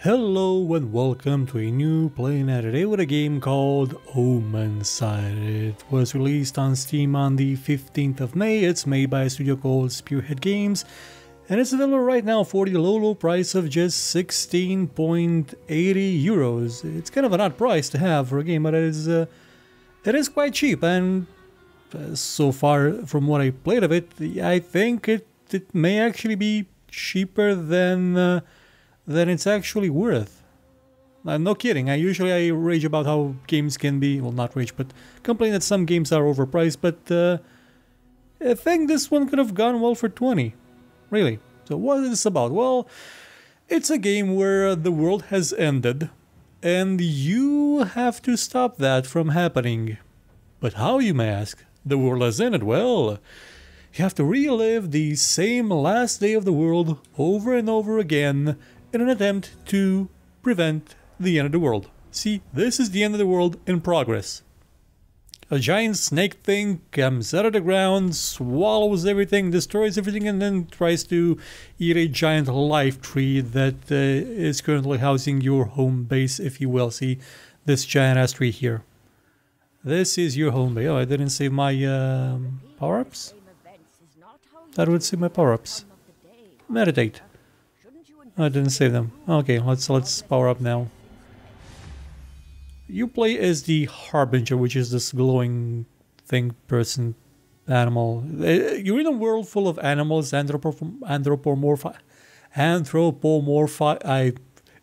Hello and welcome to a new PlayNow today with a game called Omensight. It was released on Steam on the 15th of May. It's made by a studio called Spearhead Games, and it's available right now for the low price of just 16.80 euros. It's kind of an odd price to have for a game, but it is quite cheap, and so far from what I played of it, I think it may actually be cheaper than it's actually worth. No kidding, I rage about how games can be, well, not rage, but complain that some games are overpriced, but I think this one could have gone well for 20. Really. So what is this about? Well, it's a game where the world has ended, and you have to stop that from happening. But how, you may ask? The world has ended. Well, you have to relive the same last day of the world over and over again in an attempt to prevent the end of the world. See, this is the end of the world in progress. A giant snake thing comes out of the ground, swallows everything, destroys everything, and then tries to eat a giant life tree that is currently housing your home base, if you will. See, this giant ass tree here. This is your home base. Oh, I didn't save my power-ups? That would save my power-ups. Meditate. I didn't save them. Okay, let's power up now. You play as the Harbinger, which is this glowing thing, person, animal. You're in a world full of animals, anthropomorphic.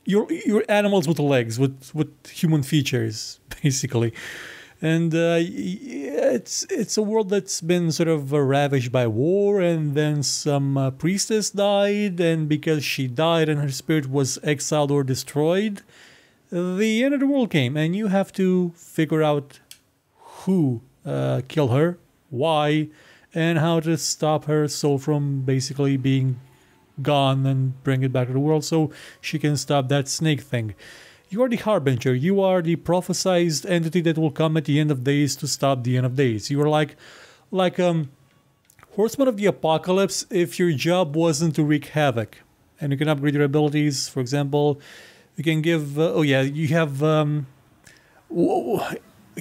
You're animals with legs, with human features, basically. And it's a world that's been sort of ravaged by war, and then some priestess died, and because she died and her spirit was exiled or destroyed, the end of the world came, and you have to figure out who killed her, why, and how to stop her soul from basically being gone and bring it back to the world so she can stop that snake thing. You are the Harbinger, you are the prophesized entity that will come at the end of days to stop the end of days. You are like Horseman of the Apocalypse if your job wasn't to wreak havoc. And you can upgrade your abilities. For example, you can give...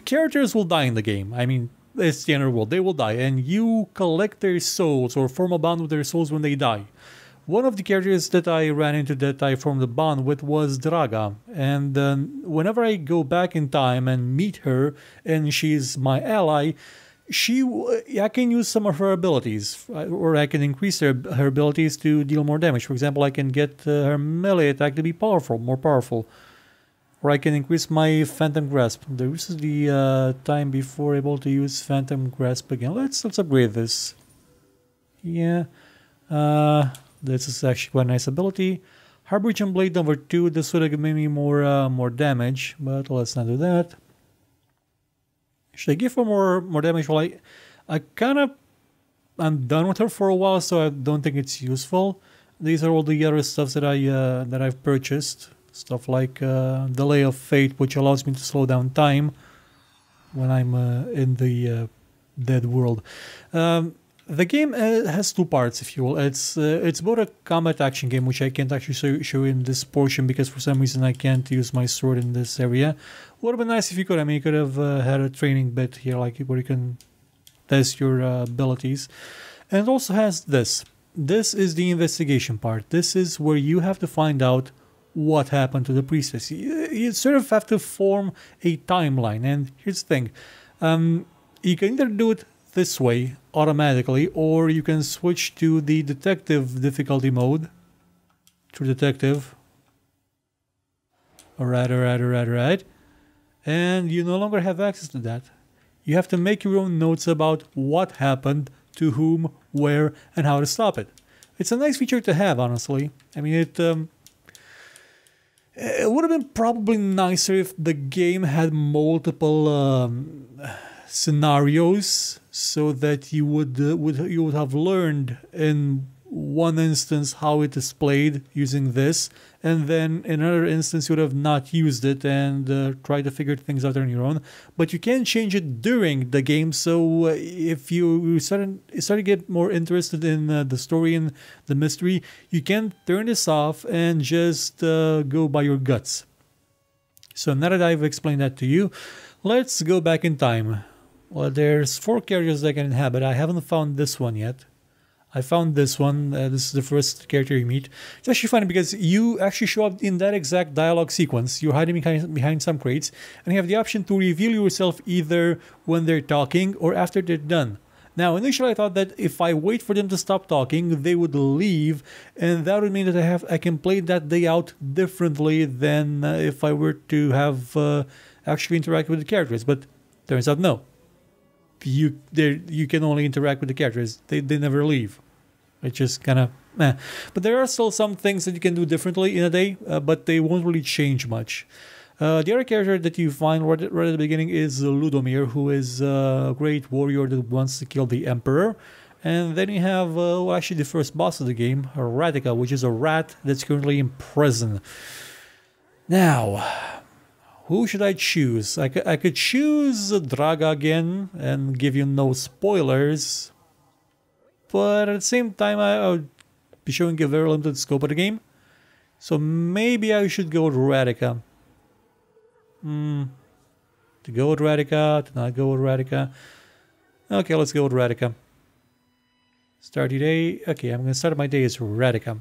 characters will die in the game. I mean, it's the end of the world. They will die. And you collect their souls or form a bond with their souls when they die. One of the characters that I ran into that I formed a bond with was Draga, and whenever I go back in time and meet her, and she's my ally, I can use some of her abilities, or I can increase her abilities to deal more damage. For example, I can get her melee attack to be more powerful, or I can increase my Phantom Grasp. This is the time before able to use Phantom Grasp again. Let's upgrade this. Yeah. This is actually quite a nice ability. Harbinger Blade number 2. This would have given me more damage, but let's not do that. Should I give her more damage? Well, I'm done with her for a while, so I don't think it's useful. These are all the other stuff that I've purchased. Stuff like Delay of Fate, which allows me to slow down time when I'm in the dead world. The game has two parts, if you will. It's both a combat action game, which I can't actually show in this portion because for some reason I can't use my sword in this area. Would have been nice if you could. I mean, you could have had a training bit here, like where you can test your abilities. And it also has this. This is the investigation part. This is where you have to find out what happened to the priestess. You sort of have to form a timeline. And here's the thing. You can either do it this way automatically, or you can switch to the detective difficulty mode. True detective. Alright. And you no longer have access to that. You have to make your own notes about what happened, to whom, where, and how to stop it. It's a nice feature to have, honestly. I mean, it would have been probably nicer if the game had multiple scenarios, so that you would have learned in one instance how it is played using this, and then in another instance you would have not used it and try to figure things out on your own. But you can change it during the game, so if you start to get more interested in the story and the mystery, you can turn this off and just go by your guts. So now that I've explained that to you, let's go back in time. Well, there's 4 characters that I can inhabit. I haven't found this one yet. I found this one. This is the first character you meet. It's actually funny because you actually show up in that exact dialogue sequence. You're hiding behind some crates, and you have the option to reveal yourself either when they're talking or after they're done. Now, initially I thought that if I wait for them to stop talking, they would leave, and that would mean that I can play that day out differently than if I were to have actually interact with the characters. But turns out no. You can only interact with the characters. They never leave. It's just kind of meh. But there are still some things that you can do differently in a day, but they won't really change much. The other character that you find right at the beginning is Ludomir, who is a great warrior that wants to kill the Emperor. And then you have, well, actually the first boss of the game, Radica, which is a rat that's currently in prison. Now, who should I choose? I could choose Draga again and give you no spoilers. But at the same time, I would be showing a very limited scope of the game. So maybe I should go with Radica. To go with Radica, to not go with Radica. Okay, let's go with Radica. Start your day. Okay, I'm going to start my day as Radica.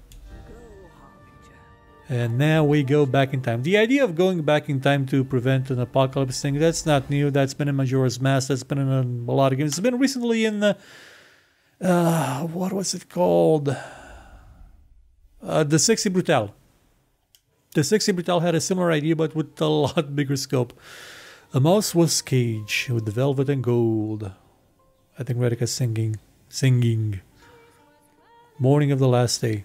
And now we go back in time. The idea of going back in time to prevent an apocalypse thing, that's not new. That's been in Majora's Mask. That's been in a lot of games. It's been recently in the... what was it called? The 60 Brutal. The 60 Brutal had a similar idea, but with a lot bigger scope. A mouse was cage with the velvet and gold. I think Radica's singing. Morning of the last day.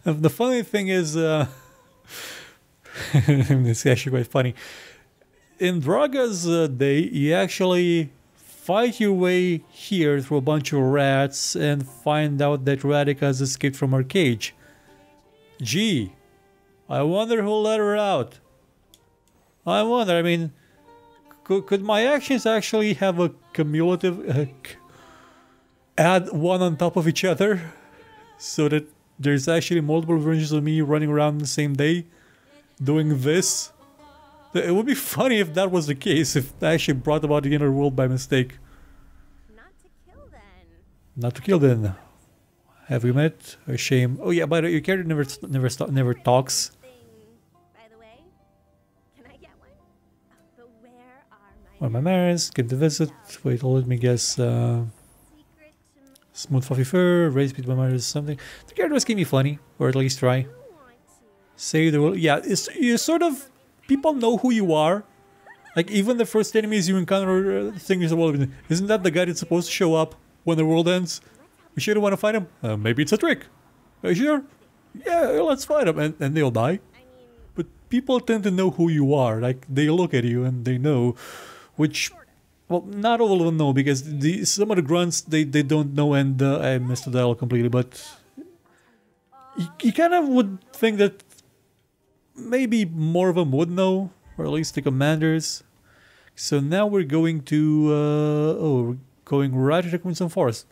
And the funny thing is... it's actually quite funny. In Draga's day, you actually fight your way here through a bunch of rats and find out that Radica has escaped from her cage. Gee, I wonder who let her out. I wonder, I mean, could my actions actually have a cumulative... add one on top of each other? So that there's actually multiple versions of me running around the same day doing this. It would be funny if that was the case, if I actually brought about the inner world by mistake. Not to kill then. Not to kill then. Have we met? A shame. Oh yeah, but your character never talks. By the way, can I get one? But where are Where are my manners? Get to visit. Wait, let me guess. Smooth fluffy fur, raise speed by manners, something. The characters can be funny, or at least try. Save the world. Yeah, you sort of... People know who you are. Like, even the first enemies you encounter, things well, isn't that the guy that's supposed to show up when the world ends? We sure want to fight him. Maybe it's a trick. Are you sure? Yeah, let's fight him, and they'll die. But people tend to know who you are. Like, they look at you and they know, which... Well, not all of them know, because some of the grunts, they don't know, and I missed the dialogue completely, but... You kind of would think that maybe more of them would know, or at least the commanders. So now we're going to... we're going right to the Crimson Forest.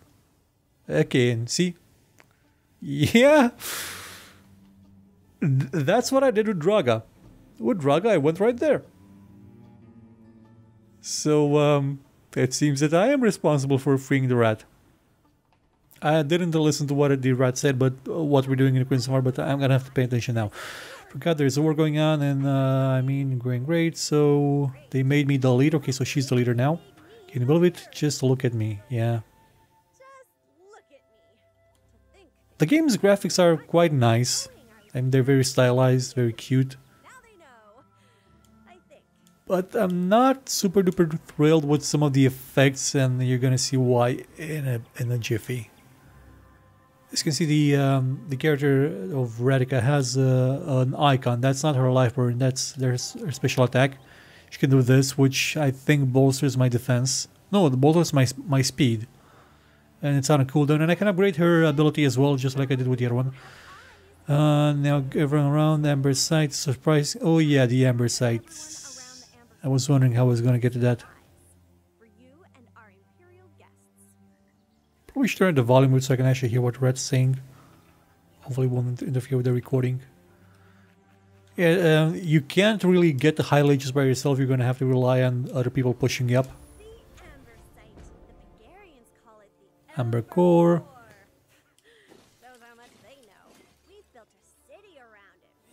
Okay, and see? Yeah! That's what I did with Draga. With Draga, I went right there. So, it seems that I am responsible for freeing the rat. I didn't listen to what the rat said, but what we're doing in the Crimson Forest, but I'm gonna have to pay attention now. Forgot there's a war going on, and I mean, going great, so they made me the leader. Okay, so she's the leader now. Can you believe it? Just look at me, yeah. The game's graphics are quite nice. I mean, they're very stylized, very cute. But I'm not super duper thrilled with some of the effects, and you're gonna see why in a jiffy. As you can see, the character of Radica has an icon. That's not her life burn, that's her special attack. She can do this, which I think bolsters my defense. No, it bolsters my speed. And it's on a cooldown, and I can upgrade her ability as well, just like I did with the other one. Now everyone around the Amber Sight. Surprise! Oh yeah, the Amber Sight. I was wondering how I was gonna get to that. Probably should turn the volume up so I can actually hear what Red's saying. Hopefully it won't interfere with the recording. Yeah, you can't really get the highlights just by yourself. You're gonna have to rely on other people pushing you up. Amber Core.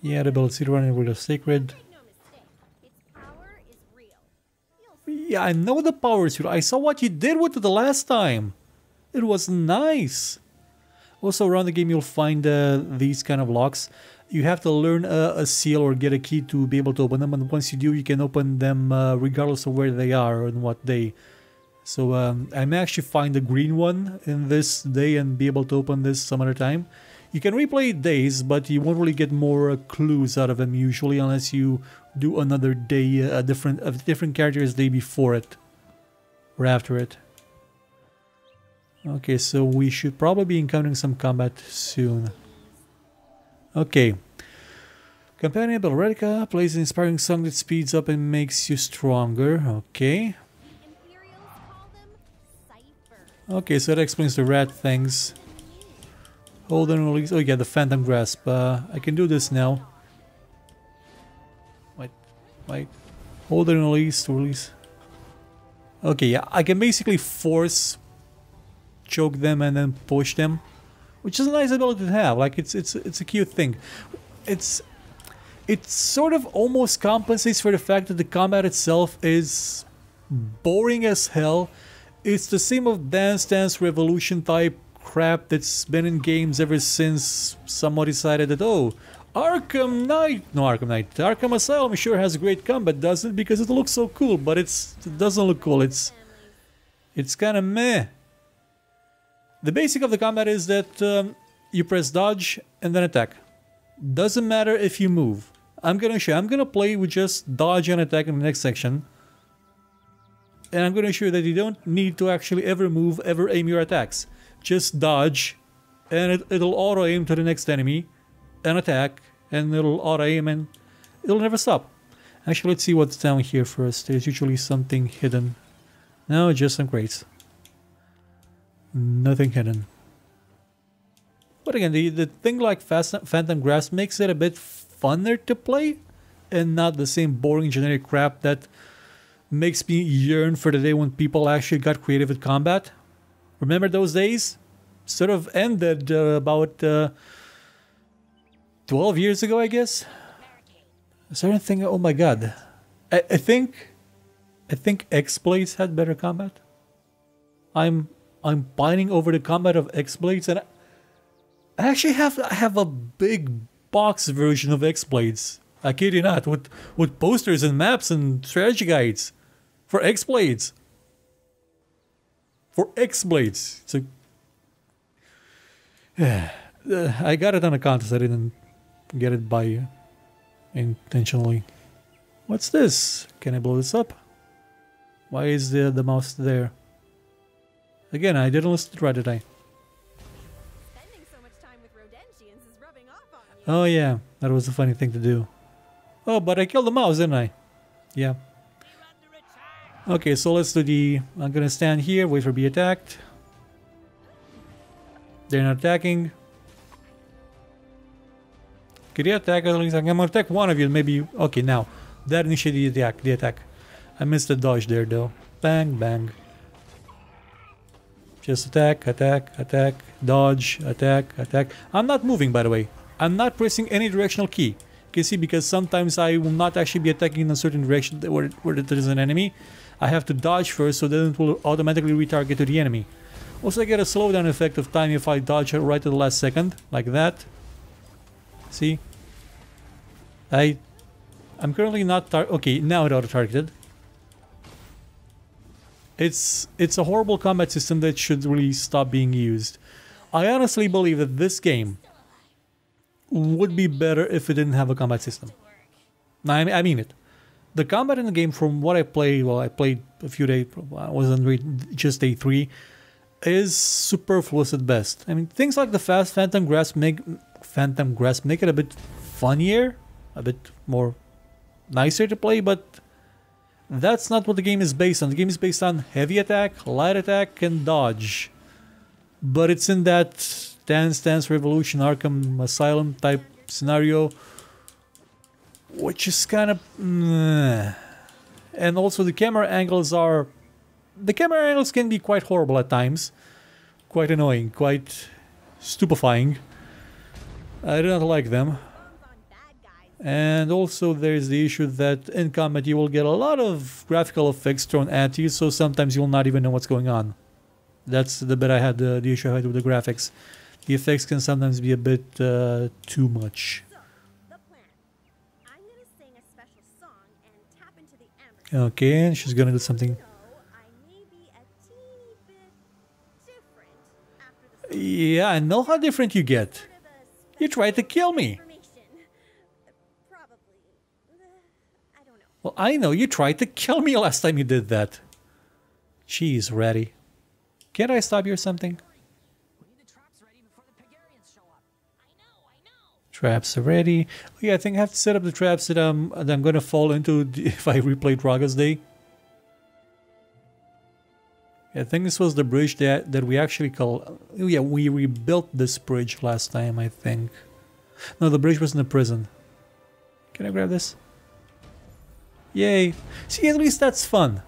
Yeah, the ability to run it with a sacred. Yeah, I know the power is real. I saw what you did with it the last time. It was nice. Also, around the game, you'll find these kind of locks. You have to learn a seal or get a key to be able to open them. And once you do, you can open them regardless of where they are and what day. So I may actually find the green one in this day and be able to open this some other time. You can replay days, but you won't really get more clues out of them usually unless you do another day, a different character's day before it or after it. Okay, so we should probably be encountering some combat soon. Okay. Companion Belredica plays an inspiring song that speeds up and makes you stronger. Okay. Okay, so that explains the rat things. Hold and release. Oh yeah, the Phantom Grasp. I can do this now. Wait. Hold and release to release. Okay, yeah, I can basically force choke them and then push them, which is a nice ability to have. Like it's a cute thing. It sort of almost compensates for the fact that the combat itself is boring as hell. It's the same of Dance Dance Revolution type crap that's been in games ever since someone decided that, oh, Arkham Asylum sure has great combat, doesn't it? Because it looks so cool, but it doesn't look cool. It's kind of meh. The basic of the combat is that you press dodge and then attack. Doesn't matter if you move. I'm gonna play with just dodge and attack in the next section. And I'm gonna show you that you don't need to actually ever move, ever aim your attacks. Just dodge and it'll auto aim to the next enemy and attack, and it'll auto aim and it'll never stop. Actually, let's see what's down here first. There's usually something hidden. No, just some crates. Nothing hidden. But again, the thing like Phantom Grasp makes it a bit funner to play and not the same boring generic crap that makes me yearn for the day when people actually got creative with combat. Remember those days? Sort of ended about 12 years ago, I guess. A certain thing. Oh my god, I think X-Blades had better combat. I'm pining over the combat of X-Blades, and I actually have a big box version of X-Blades. I kid you not, with posters and maps and strategy guides for X-Blades. For X-Blades. It's I got it on a contest. I didn't get it by intentionally. What's this? Can I blow this up? Why is the mouse there? Again, I didn't listen to it right, did I? Oh yeah, that was a funny thing to do. Oh, but I killed the mouse, didn't I? Yeah. Okay, so let's do the... I'm gonna stand here, wait for be attacked. They're not attacking. Could you attack at least? I'm gonna attack one of you, maybe you... Okay, now. That initiated the attack. I missed the dodge there, though. Bang, bang. Just attack, attack, attack, dodge, attack, attack. I'm not moving, by the way. I'm not pressing any directional key. You can see, because sometimes I will not actually be attacking in a certain direction where there is an enemy. I have to dodge first, so then it will automatically retarget to the enemy. Also, I get a slowdown effect of time if I dodge right at the last second, like that. See? I'm currently not okay, now it auto-targeted. It's a horrible combat system that should really stop being used. I honestly believe that this game would be better if it didn't have a combat system. I mean it. The combat in the game, from what I played, well, I played a few days, I wasn't just day 3. is superfluous at best. I mean, things like the fast Phantom Grasp make it a bit funnier, a bit more nicer to play, but that's not what the game is based on. The game is based on heavy attack, light attack, and dodge. But it's in that Dance Dance Revolution Arkham Asylum type scenario, which is kind of... And also the camera angles are... The camera angles can be quite horrible at times. Quite annoying, quite stupefying. I do not like them. And also there's the issue that in combat you will get a lot of graphical effects thrown at you, so sometimes you'll not even know what's going on. That's the bit I had, the issue I had with the graphics. The effects can sometimes be a bit too much. Okay, and she's gonna do something. Yeah, I know how different you get. You tried to kill me. Well, I know you tried to kill me last time you did that. Jeez, Ratty. Can't I stop you or something? Traps are ready. Oh, yeah, I think I have to set up the traps that I'm gonna fall into if I replay Draga's Day. I think this was the bridge that we actually call... Oh yeah, we rebuilt this bridge last time, I think. No, the bridge was in the prison. Can I grab this? Yay. See, at least that's fun.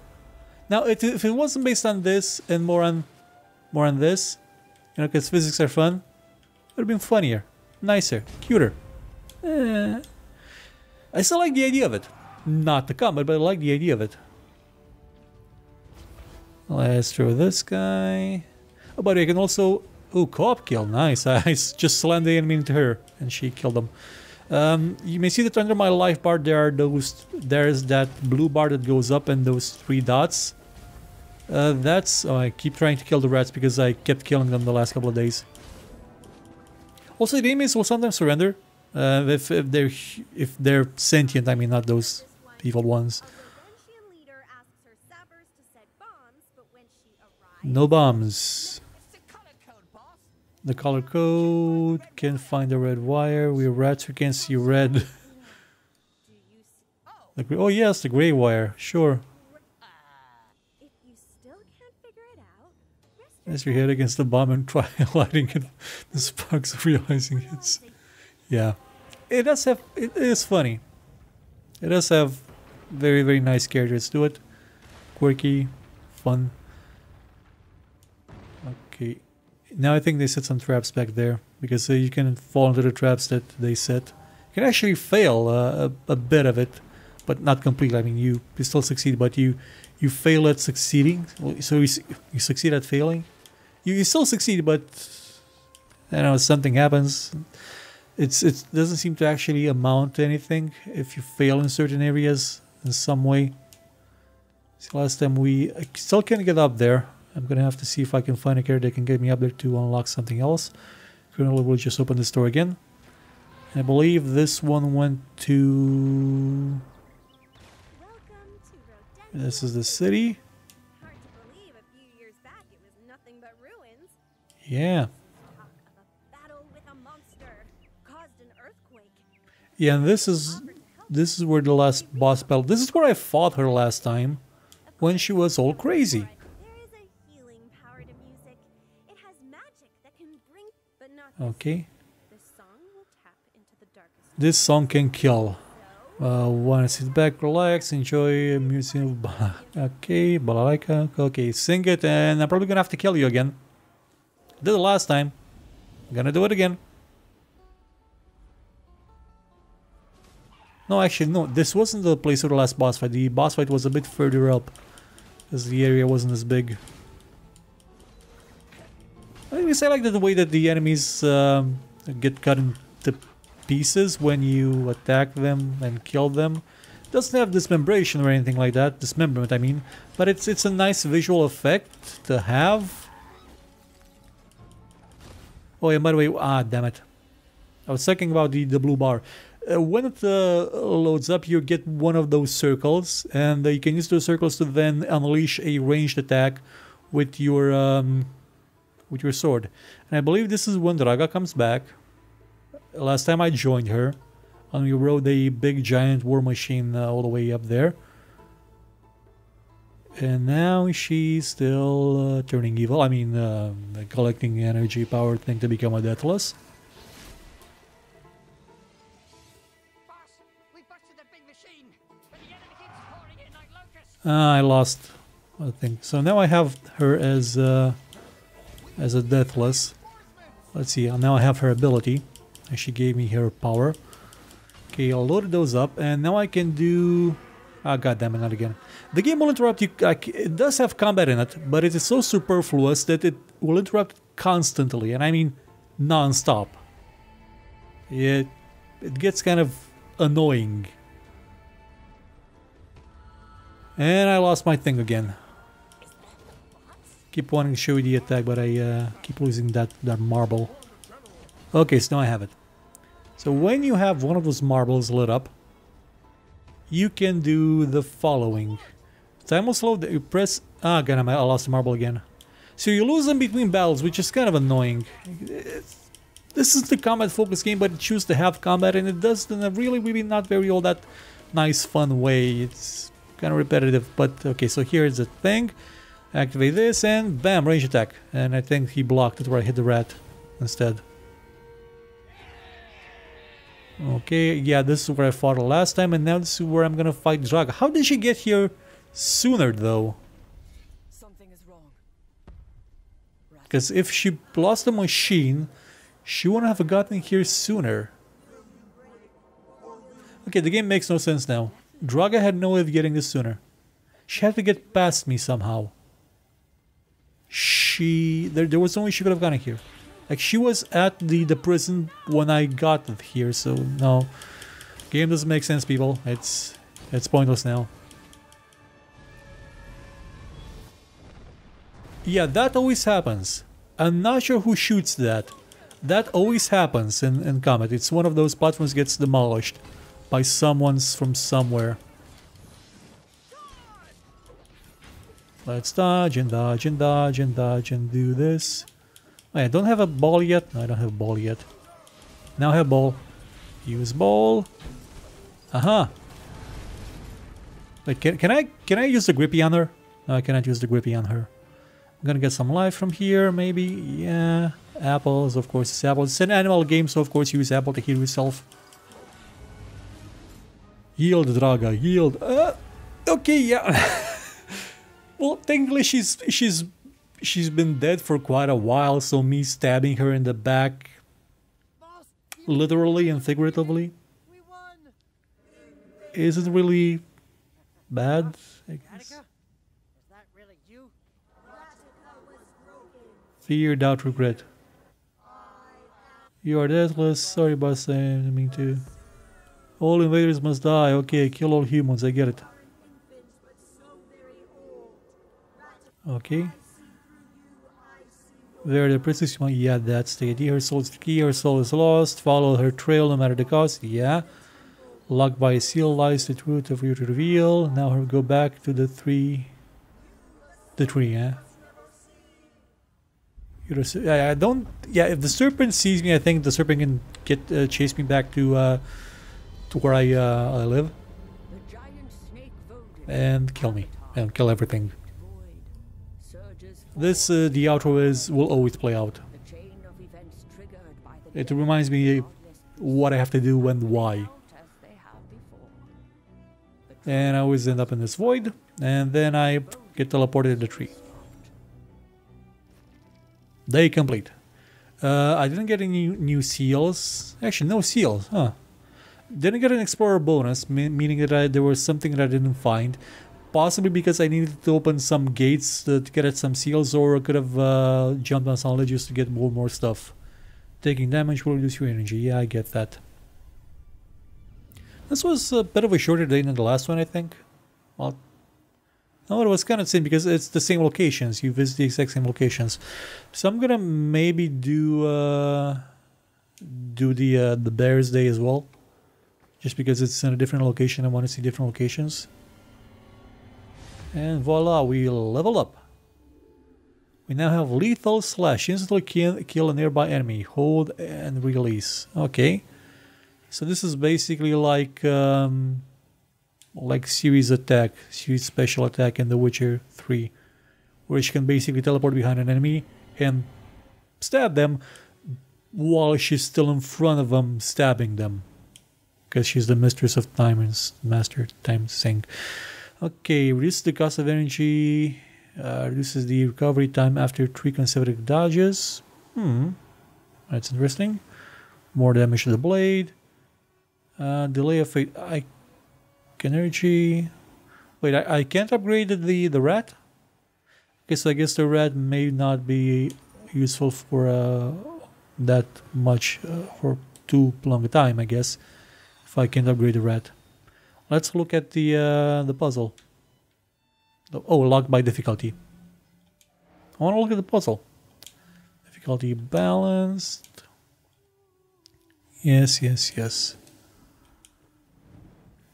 Now, if it wasn't based on this and more on this, you know, because physics are fun, it would have been funnier, nicer, cuter. I still like the idea of it. Not the combat, but I like the idea of it. Let's throw this guy. Oh, but I can also... Oh, co-op kill. Nice. I just slammed the enemy into her and she killed him. You may see that under my life bar there's that blue bar that goes up and those 3 dots. Oh, I keep trying to kill the rats because I kept killing them the last couple of days. Also, the enemies will sometimes surrender if they're sentient. I mean, not those evil ones. No bombs. The color code, can't find the red wire. We're rats, we can't see red. Oh yes, the gray wire, sure. As your head against the bomb and try lighting it, the sparks of realizing it's... Yeah. It is funny. It does have very, very nice characters to it. Quirky, fun. Okay. Now I think they set some traps back there, because you can fall into the traps that they set. You can actually fail a bit of it, but not completely. I mean, you still succeed, but you fail at succeeding. So you succeed at failing. You still succeed, but I don't know, something happens. It doesn't seem to actually amount to anything if you fail in certain areas in some way. So last time I still can't get up there. I'm gonna have to see if I can find a character that can get me up there to unlock something else. Currently, we'll just open this door again. I believe this one went to... This is the city. Yeah. Yeah, and this is where the last boss battle... This is where I fought her last time, when she was all crazy. Okay. This song can kill. Wanna sit back, relax, enjoy music. Okay, balalaika. Okay, sing it, and I'm probably gonna have to kill you again. Did it last time. I'm gonna do it again. No, actually, no. This wasn't the place for the last boss fight. The boss fight was a bit further up, because the area wasn't as big. I like the way that the enemies get cut into pieces when you attack them and kill them. It doesn't have dismembration or anything like that. Dismemberment, I mean. But it's a nice visual effect to have. Oh yeah, by the way, damn it. I was talking about the blue bar. When it loads up, you get one of those circles, and you can use those circles to then unleash a ranged attack with your with your sword. And I believe this is when Draga comes back. Last time I joined her, and we rode a big giant war machine all the way up there. And now she's still turning evil. I mean, collecting energy power thing to become a Deathless. I lost, I think. So now I have her as a Deathless. Let's see, now I have her ability. And she gave me her power. Okay, I'll load those up, and now I can do... Ah, goddammit, not again. The game will interrupt you. It does have combat in it, but it is so superfluous that it will interrupt constantly, and I mean non-stop. It gets kind of annoying. And I lost my thing again. Keep wanting to show you the attack, but I keep losing that marble. Okay, so now I have it. So when you have one of those marbles lit up, you can do the following. Time will slow, you press... Ah, god, I lost the marble again. So you lose them between battles, which is kind of annoying. This is the combat focused game, but it chooses to have combat, and it does in a really not very all that nice fun way. It's kind of repetitive, but okay, so here's the thing. Activate this, and bam, range attack. And I think he blocked it where I hit the rat instead. Okay, yeah, this is where I fought her last time, and now this is where I'm gonna fight Draga. How did she get here sooner, though? Something is wrong. Because if she lost the machine, she wouldn't have gotten here sooner. Okay, the game makes no sense now. Draga had no way of getting this sooner. She had to get past me somehow. There was no way she could have gotten here. Like, she was at the prison when I got here, so no. Game doesn't make sense, people. It's pointless now. Yeah, that always happens. I'm not sure who shoots that. That always happens in combat. It's one of those platforms gets demolished by someone's from somewhere. Let's dodge and dodge and dodge and dodge and do this. I don't have a ball yet. No, I don't have a ball yet. Now I have ball. Use ball. Aha. Wait, can I use the grippy on her? No, I cannot use the grippy on her. I'm gonna get some life from here, maybe. Yeah. Apples, of course. It's apples. It's an animal game, so of course you use apple to heal yourself. Yield, Draga, yield. Okay, yeah. Well, technically she's been dead for quite a while, so me stabbing her in the back, literally and figuratively, isn't really bad, I guess. Is that really you? Fear, doubt, regret. You are deathless. Sorry about saying me too. All invaders must die. Okay, kill all humans. I get it. Okay. Where the princess, yeah, that's the idea. Her soul is the key. Her soul is lost. Follow her trail no matter the cost. Yeah. Locked by a seal lies the truth of you to reveal. Now her go back to the tree. The tree, yeah. I don't. Yeah, if the serpent sees me, I think the serpent can get chase me back to where I live, and kill me and kill everything. This the outro will always play out. It reminds me what I have to do and why. And I always end up in this void, and then I get teleported to the tree. Day complete. I didn't get any new seals. Actually, no seals, huh? Didn't get an explorer bonus, meaning that there was something that I didn't find. Possibly because I needed to open some gates to get at some seals, or I could have jumped on some ledges to get more stuff. Taking damage will reduce your energy. Yeah, I get that. This was a bit of a shorter day than the last one, I think. Well, no, it was kind of the same because it's the same locations. You visit the exact same locations. So I'm gonna maybe do the Bears Day as well, just because it's in a different location. I want to see different locations. And voila, we level up. We now have lethal slash. Instantly kill a nearby enemy. Hold and release. Okay. So this is basically like series attack, series special attack in The Witcher 3, where she can basically teleport behind an enemy and stab them while she's still in front of them, stabbing them, because she's the mistress of time and master time sink. Okay, reduces the cost of energy, reduces the recovery time after 3 consecutive dodges. That's interesting. More damage to the blade. Delay of fate. Energy. Wait, I can't upgrade the rat? Okay, so I guess the rat may not be useful for that much for too long a time, I guess, if I can't upgrade the rat. Let's look at the puzzle. Oh, locked by difficulty. I want to look at the puzzle. Difficulty balanced. Yes, yes, yes.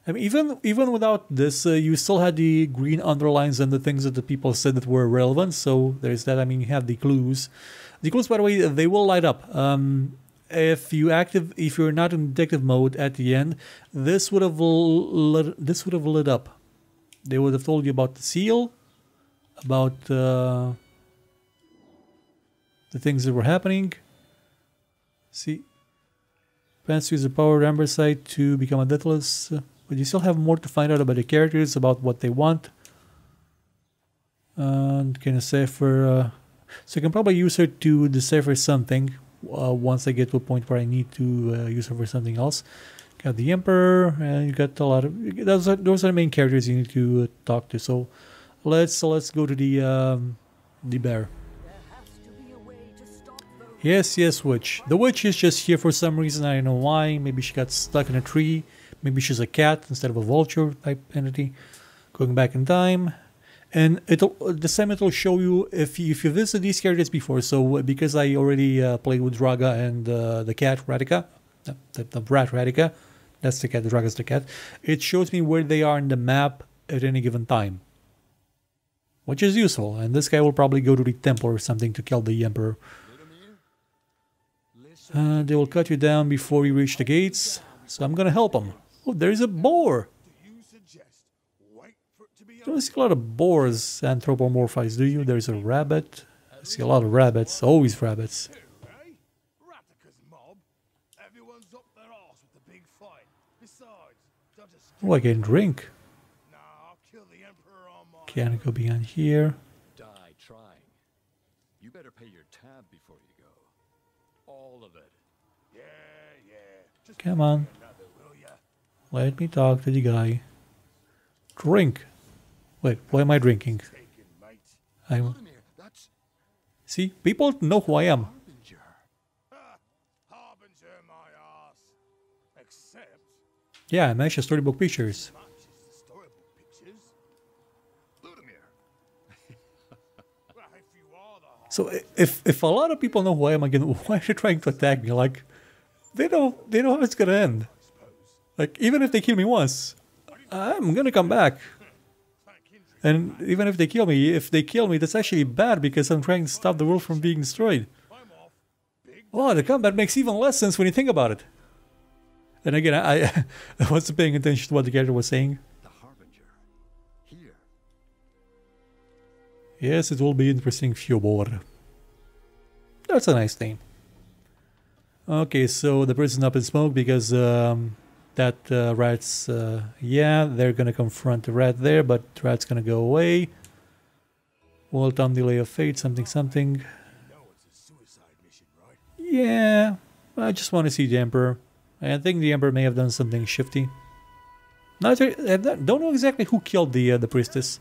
I mean, even without this, you still had the green underlines and the things that the people said that were relevant. So there's that. I mean, you have the clues. The clues, by the way, they will light up. If you're not in detective mode at the end, this would have lit up. They would have told you about the seal, about the things that were happening. See, plans to use the power of Omensight to become a deathless. But you still have more to find out about the characters, about what they want. And can decipher. So you can probably use her to decipher something. Once I get to a point where I need to use her for something else. Got the Emperor, and you got a lot of. Those are the main characters you need to talk to. So let's go to the bear. Yes, yes, witch. The witch is just here for some reason. I don't know why. Maybe she got stuck in a tree. Maybe she's a cat instead of a vulture type entity. Going back in time. And this time it'll show you if you visited these characters before. So because I already played with Draga and the cat Radika, the rat Radika, that's the cat, Draga's the cat. It shows me where they are in the map at any given time, which is useful. And this guy will probably go to the temple or something to kill the Emperor. They will cut you down before you reach the gates. So I'm gonna help them. Oh, there's a boar. You don't see a lot of boars anthropomorphized, do you? There's a rabbit. I see a lot of rabbits. Always rabbits. Oh, I can drink. Can't go beyond here. Die trying. You better pay your tab before you go. All of it. Yeah. Come on. Let me talk to the guy. Drink. Wait, why am I drinking? See, people know who I am. Yeah, I mentioned storybook pictures. So if a lot of people know who I am again, why are they trying to attack me? Like, they know how it's gonna end. Like, even if they kill me once, I'm gonna come back. And even if they kill me, that's actually bad because I'm trying to stop the world from being destroyed. Oh, the combat makes even less sense when you think about it. And again, I wasn't paying attention to what the character was saying. Yes, it will be interesting, Fjobor. That's a nice name. Okay, so the prison's up in smoke because that rat's, yeah, they're gonna confront the rat there, but the rat's gonna go away. Well, time delay of fate, something. Yeah, I just want to see the Emperor. I think the Emperor may have done something shifty. I don't know exactly who killed the priestess.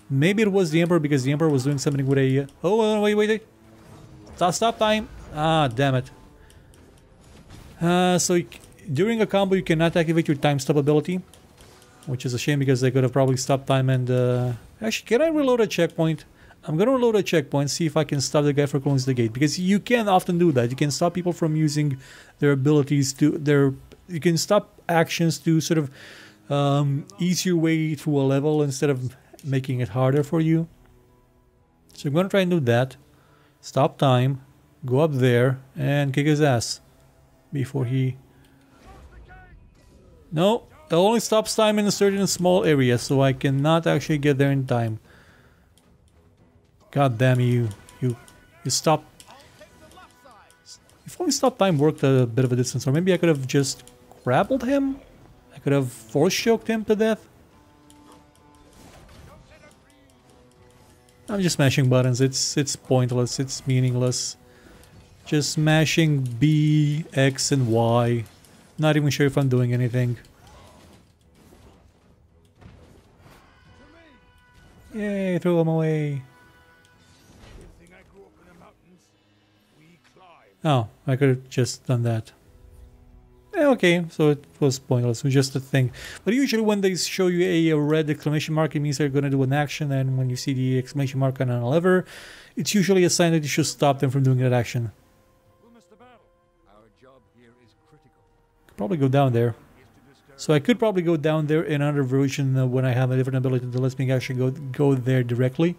Maybe it was the Emperor because the Emperor was doing something with a... oh, wait. Stop time. Ah, damn it. So during a combo you cannot activate your time stop ability, which is a shame because they could have probably stopped time and... actually, can I reload a checkpoint? I'm gonna reload a checkpoint, see if I can stop the guy from closing the gate, because you can often do that. You can stop people from using their abilities to... you can stop actions to sort of ease your way through a level instead of making it harder for you. So I'm gonna try and do that. stop time, go up there, and kick his ass before he... No, it only stops time in a certain small area, so I cannot actually get there in time. God damn you! You stop. If only stop time worked a bit of a distance, or maybe I could have just grappled him. I could have force choked him to death. I'm just mashing buttons. It's pointless. It's meaningless. Just smashing B, X, and Y. Not even sure if I'm doing anything. Yay! Throw him away. Oh, I could have just done that. Okay, so it was pointless. It was just a thing. But usually when they show you a red exclamation mark, it means they're going to do an action. And when you see the exclamation mark on a lever, it's usually a sign that you should stop them from doing that action. Could probably go down there. So I could probably go down there in another version when I have a different ability that lets me actually go there directly.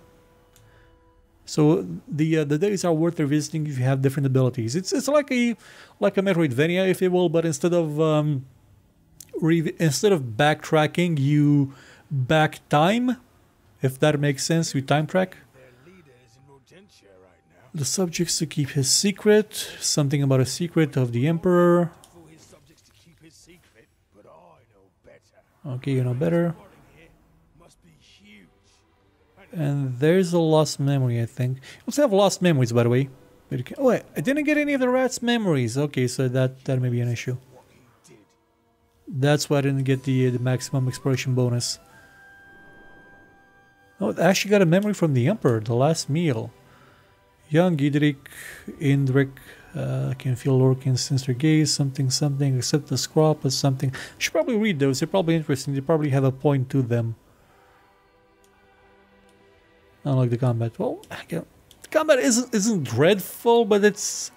So the days are worth revisiting if you have different abilities. It's like a Metroidvania, if you will, but instead of backtracking, you back time, if that makes sense. You time track. The subjects to keep his secret. Something about a secret of the Emperor. Okay, you know better. And there's a lost memory, I think. Let's have lost memories, by the way. Oh, wait, I didn't get any of the rat's memories. Okay, so that may be an issue. That's why I didn't get the maximum exploration bonus. Oh, I actually got a memory from the Emperor, the last meal. Young Gidrik, Indrik, can feel Lorcan's sinister gaze, something, except the scrawl plus something. I should probably read those, they're probably interesting, they probably have a point to them. Unlike the combat. Well, the combat isn't dreadful, but it's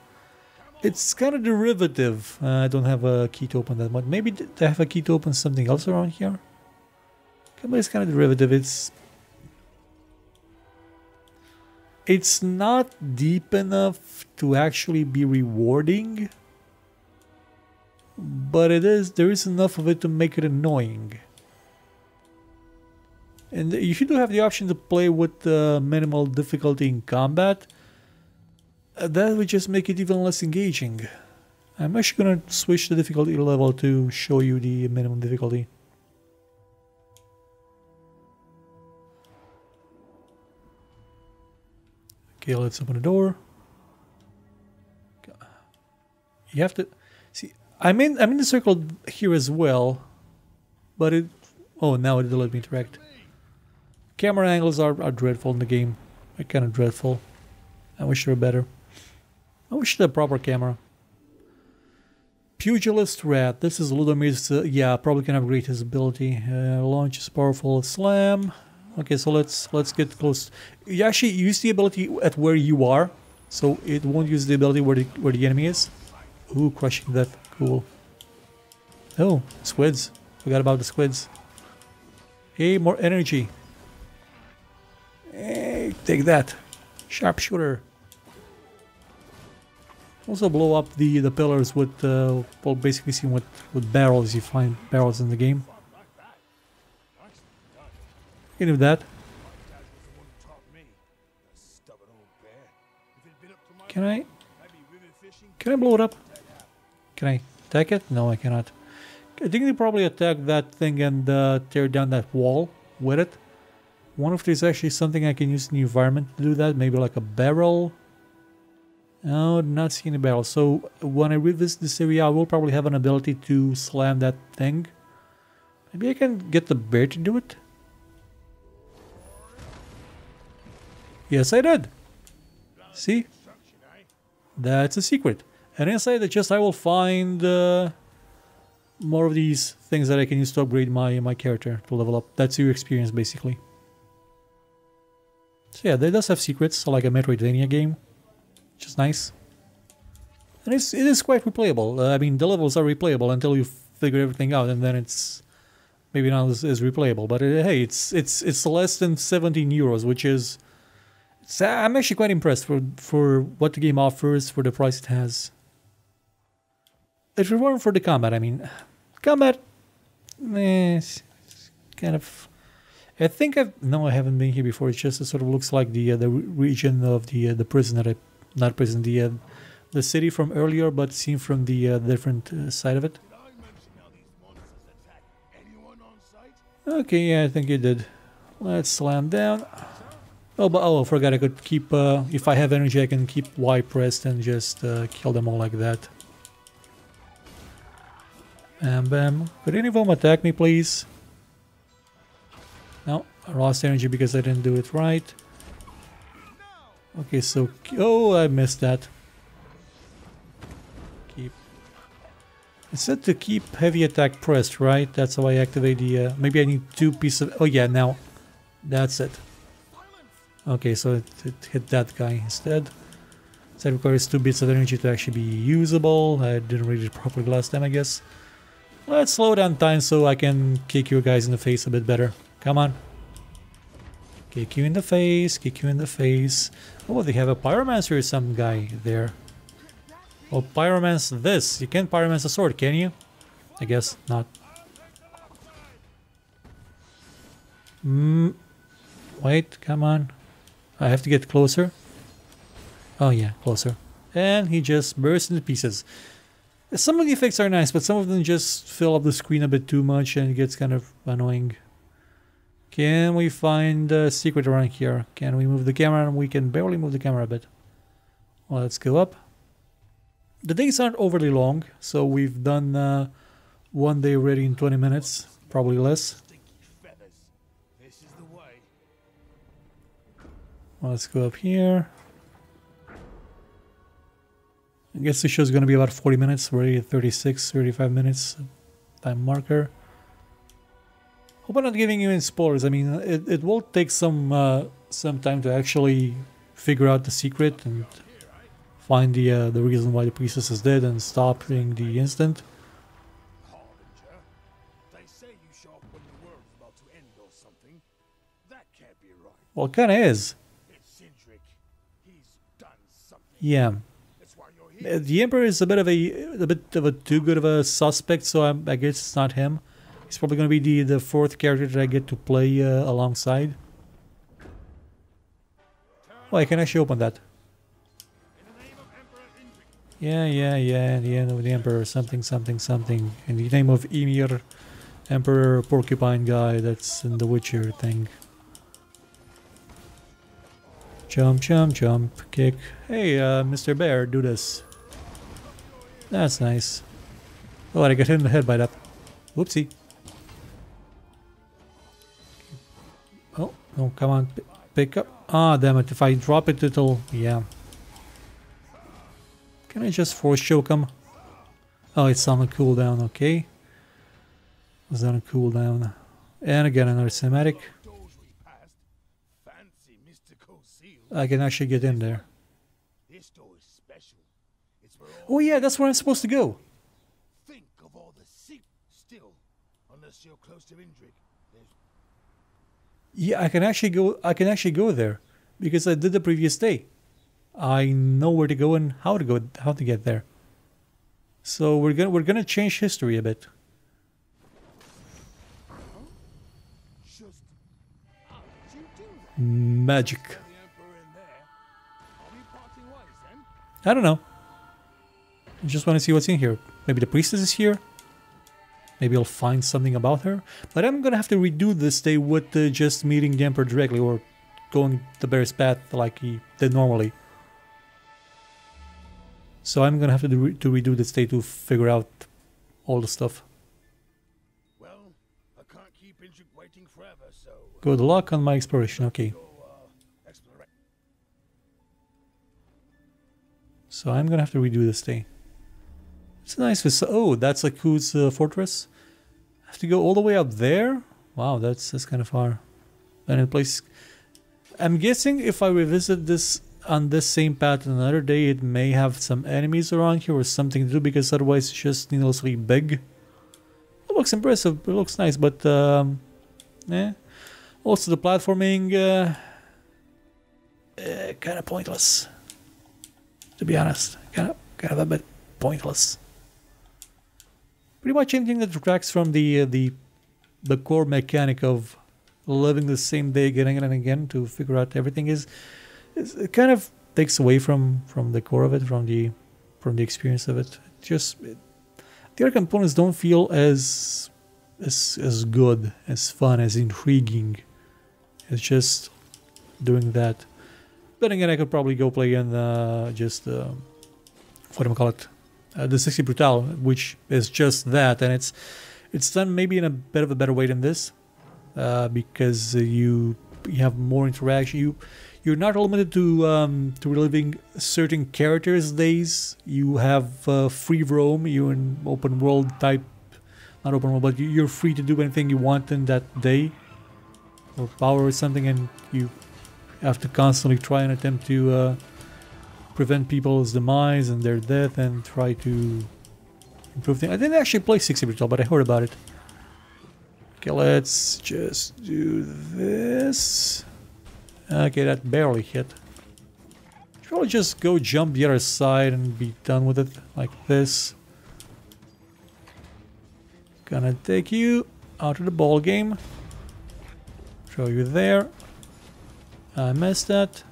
kind of derivative. I don't have a key to open that one. Maybe I have a key to open something else around here. Combat is kind of derivative. It's not deep enough to actually be rewarding, but there is enough of it to make it annoying. And you do have the option to play with minimal difficulty in combat. That would just make it even less engaging. I'm actually going to switch the difficulty level to show you the minimum difficulty. Okay, let's open the door. You have to see. I'm in the circle here as well, but it. Oh, now it let me interact. Camera angles are dreadful in the game. They're kind of dreadful. I wish they were better. I wish they had a proper camera. Pugilist Rat. This is Ludomir's. Yeah, probably can upgrade his ability. Launch is powerful. Slam. Okay, so let's get close. You actually use the ability at where you are, so it won't use the ability where the enemy is. Ooh, crushing that. Cool. Oh, squids. Forgot about the squids. Hey, more energy. Hey, take that. Sharpshooter. Also blow up the pillars with, well, basically see with barrels. You find barrels in the game. You can do that. Can I blow it up? Can I attack it? No, I cannot. I think they probably attack that thing and tear down that wall with it. Wonder if there's actually something I can use in the environment to do that. Maybe like a barrel. No, not seeing a barrel. So when I revisit this area, I will probably have an ability to slam that thing. Maybe I can get the bear to do it. Yes, I did. See? That's a secret. And inside the chest, I will find more of these things that I can use to upgrade my character to level up. That's your experience, basically. So yeah, it does have secrets, like a Metroidvania game, which is nice. And it is quite replayable. I mean, the levels are replayable until you figure everything out, and then it's maybe not as replayable. But hey, it's less than 17 euros, which is So I'm actually quite impressed for what the game offers for the price it has. It's rewarding for the combat. I mean, combat, it's kind of. I think no, I haven't been here before. It's just it sort of looks like the region of the prison that not prison, the city from earlier, but seen from the different side of it. Okay, yeah, I think you did. Let's slam down. Oh, but I forgot I could keep. If I have energy, I can keep Y pressed and just kill them all like that. Bam, bam. Could any of them attack me, please? No, I lost energy because I didn't do it right. Okay, so... Oh, I missed that. Keep... It said to keep heavy attack pressed, right? That's how I activate the... maybe I need 2 pieces of... Oh yeah, now. That's it. Okay, so it hit that guy instead. So it requires 2 bits of energy to actually be usable. I didn't read it properly last time, I guess. Let's slow down time so I can kick you guys in the face a bit better. Come on. Kick you in the face, kick you in the face. Oh, they have a pyromancer or some guy there. Oh, pyromance this. You can't pyromance a sword, can you? I guess not. Wait, come on. I have to get closer. Oh yeah, closer. And he just burst into pieces. Some of the effects are nice, but some of them just fill up the screen a bit too much and it gets kind of annoying. Can we find a secret around here? Can we move the camera? We can barely move the camera a bit. Well, let's go up. The days aren't overly long, so we've done one day already in 20 minutes, probably less. Well, let's go up here. I guess the show's going to be about 40 minutes, we're already at 36, 35 minutes time marker. Hope I'm not giving you any spoilers. I mean, it will take some time to actually figure out the secret and find the reason why the priestess is dead and stopping the instant. Well, it kind of is. Yeah. The Emperor is a bit of a too good of a suspect, so I guess it's not him. He's probably going to be the 4th character that I get to play alongside. Oh, I can actually open that. Yeah, in the end of the Emperor, something. In the name of Emir, Emperor Porcupine guy that's in the Witcher thing. Jump, kick. Hey, Mr. Bear, do this. That's nice. Oh, and I got hit in the head by that. Whoopsie. Oh, no, come on. Pick up. Ah, damn it. If I drop it, it'll... Yeah. Can I just force choke him? Oh, it's on a cooldown. Okay. It's on a cooldown. And again, another cinematic. I can actually get in there. Oh yeah, that's where I'm supposed to go. Think of all the still, unless you're close to Indrik. Yeah, I can actually go there because I did the previous day. I know where to go and how to get there. So we're gonna change history a bit. Magic. I don't know. I just want to see what's in here. Maybe the priestess is here. Maybe I'll find something about her. But I'm gonna have to redo this day with just meeting the Emperor directly or going the bear's path like he did normally. So I'm gonna have to redo this day to figure out all the stuff. Well, I can't keep Indrik waiting forever, so... Good luck on my exploration, okay. So I'm gonna have to redo this day. It's a nice... Oh, that's like whose fortress? I have to go all the way up there? Wow, that's kind of far. And in place... I'm guessing if I revisit this on this same path another day, it may have some enemies around here or something to do, because otherwise it's just needlessly big. It looks impressive, it looks nice, but also the platforming... kind of pointless. To be honest, kind of a bit pointless. Pretty much anything that detracts from the core mechanic of living the same day again and again to figure out everything is it kind of takes away from the core of it, from the experience of it. The other components don't feel as good, as fun, as intriguing. It's just doing that. Then again, I could probably go play in what do we call it? The 60 Brutal, which is just that, and it's done maybe in a bit of a better way than this, because you have more interaction. You're not limited to reliving certain characters' days. You have free roam. You're in open world type, not open world, but you're free to do anything you want in that day, or power or something, and you have to constantly try and attempt to prevent people's demise and their death and try to improve things. I didn't actually play 60 Brutal, but I heard about it. Okay, let's just do this. Okay, that barely hit. Should probably just go jump the other side and be done with it, like this. Gonna take you out of the ball game. Throw you there. I missed that.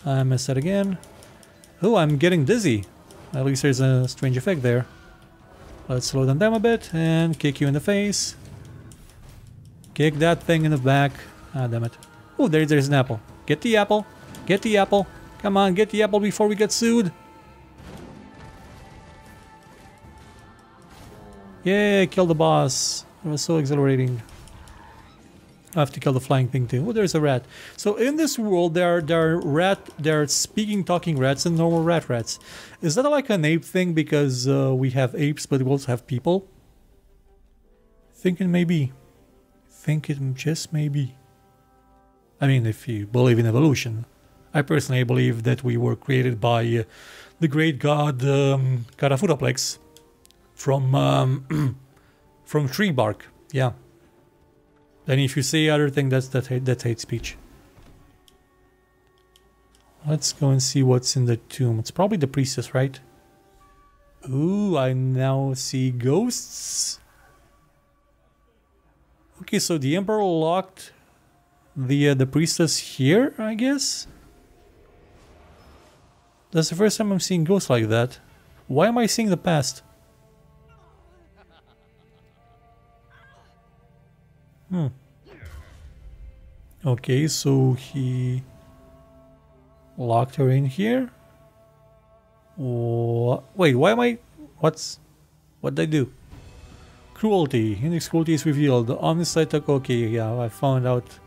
I missed that again. Oh, I'm getting dizzy. At least there's a strange effect there. Let's slow them down a bit and kick you in the face. Kick that thing in the back. Ah, damn it. Oh, there's an apple. Get the apple. Get the apple. Come on, get the apple before we get sued. Yay, kill the boss. It was so exhilarating. I have to kill the flying thing too. Oh, there's a rat. So in this world, there are speaking, talking rats and normal rats. Is that like an ape thing because we have apes, but we also have people? Thinking maybe. Thinking just maybe. I mean, if you believe in evolution. I personally believe that we were created by the great god Carafutaplex from from tree bark. Yeah. Then if you say other thing, that's hate speech. Let's go and see what's in the tomb. It's probably the priestess, right? Ooh, I now see ghosts. Okay, so the emperor locked the priestess here, I guess? That's the first time I'm seeing ghosts like that. Why am I seeing the past? Okay, so he locked her in here. Wait, why am I... What did I do? Cruelty. Index cruelty is revealed. The Omensight. Okay, yeah, I found out.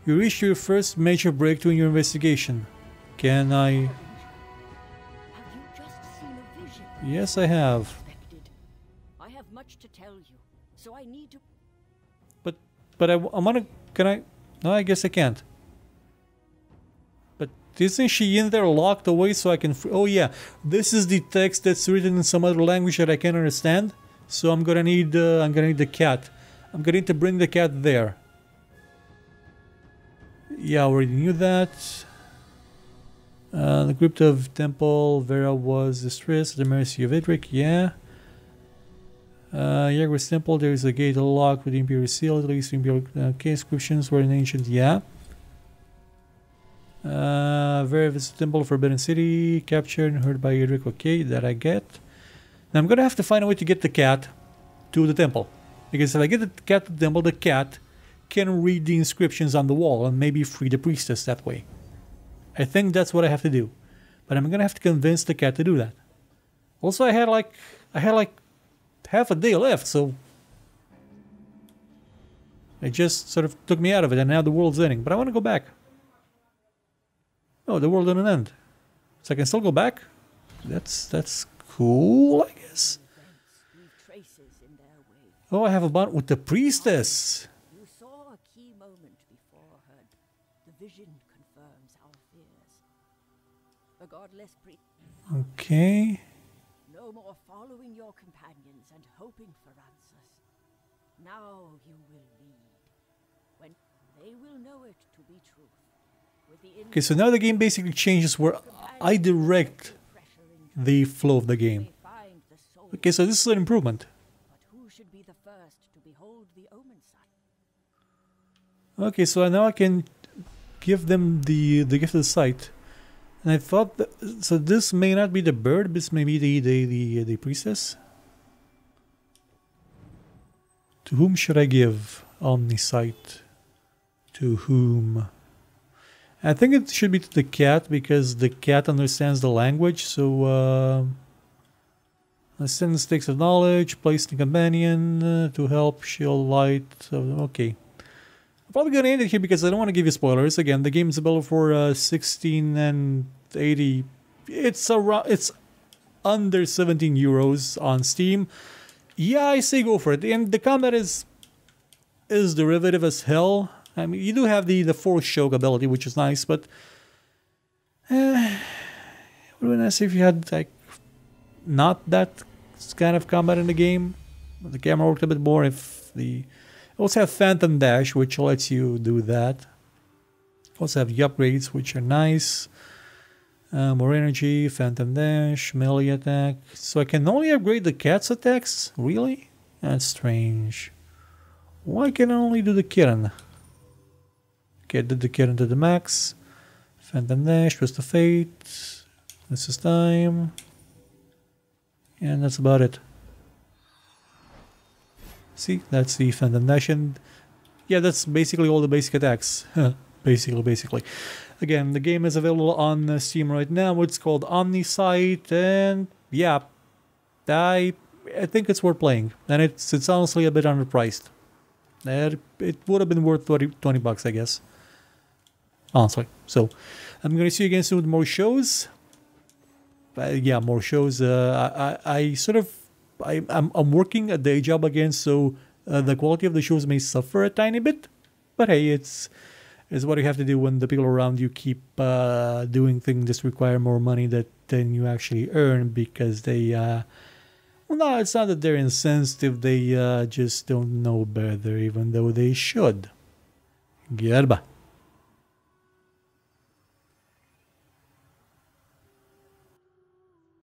You reached your first major breakthrough in your investigation. Can I... Have you just seen a vision? Yes, I have. I have much to tell you, so I need to... But I wanna... Can I... No, I guess I can't. But isn't she in there locked away so I can... Oh yeah, this is the text that's written in some other language that I can't understand. So I'm gonna need the cat. I'm gonna need to bring the cat there. Yeah, I already knew that. The crypt of Temple Vera was distressed at the mercy of Idric. Yeah. Yagras Temple, there is a gate locked with the Imperial Seal. At least Imperial inscriptions were in ancient. Yeah. Vera's Temple, Forbidden City, captured and heard by Idric. Okay, that I get. Now I'm gonna have to find a way to get the cat to the temple. Because if I get the cat to the temple, the cat can read the inscriptions on the wall and maybe free the priestess that way. I think that's what I have to do. But I'm gonna have to convince the cat to do that. Also, I had like half a day left, so it just sort of took me out of it, and now the world's ending. But I want to go back. Oh, the world didn't end, so I can still go back. That's cool, I guess. Oh, I have a bond with the priestess. You saw a key moment before her. The vision confirms our fears. The godless priest. Okay. No more following your companions and hoping for answers. Now you will lead. They will know it to be truth. With the Okay, so now the game basically changes where I direct pressure into the flow of the game. they find the soul. Okay, so this is an improvement. But who should be the first to behold the Omensight? Okay, so now I can give them the gift of the sight. And I thought that, so this may not be the bird, this may be the priestess. To whom should I give Omnisight? To whom? I think it should be to the cat because the cat understands the language. So ascend sticks of knowledge, place the companion to help shield light. Okay. I'm probably gonna end it here because I don't want to give you spoilers. Again, the game is available for 16 and 80. It's around. It's under 17 euros on Steam. Yeah, I say go for it. And the combat is derivative as hell. I mean, you do have the force choke ability, which is nice, but it would be nice if you had like not that kind of combat in the game. The camera worked a bit more. If the also have Phantom Dash, which lets you do that. Also have the upgrades, which are nice. More energy, Phantom Dash, melee attack. So I can only upgrade the cat's attacks? Really? That's strange. Why can I only do the kitten? Okay, I did the kitten to the max. Phantom Dash, Twist of Fate. This is time. And that's about it. See, that's the Phantom Dash, and yeah, that's basically all the basic attacks. basically. Again, the game is available on Steam right now. It's called Omnisight, and yeah, I think it's worth playing. And it's honestly a bit underpriced. It would have been worth 20 bucks, I guess. Honestly. So, I'm going to see you again soon with more shows. Yeah, more shows. I'm working a day job again, so the quality of the shows may suffer a tiny bit. But hey, it's what you have to do when the people around you keep doing things that require more money than you actually earn because they... well, no, it's not that they're insensitive, they just don't know better, even though they should. Goodbye.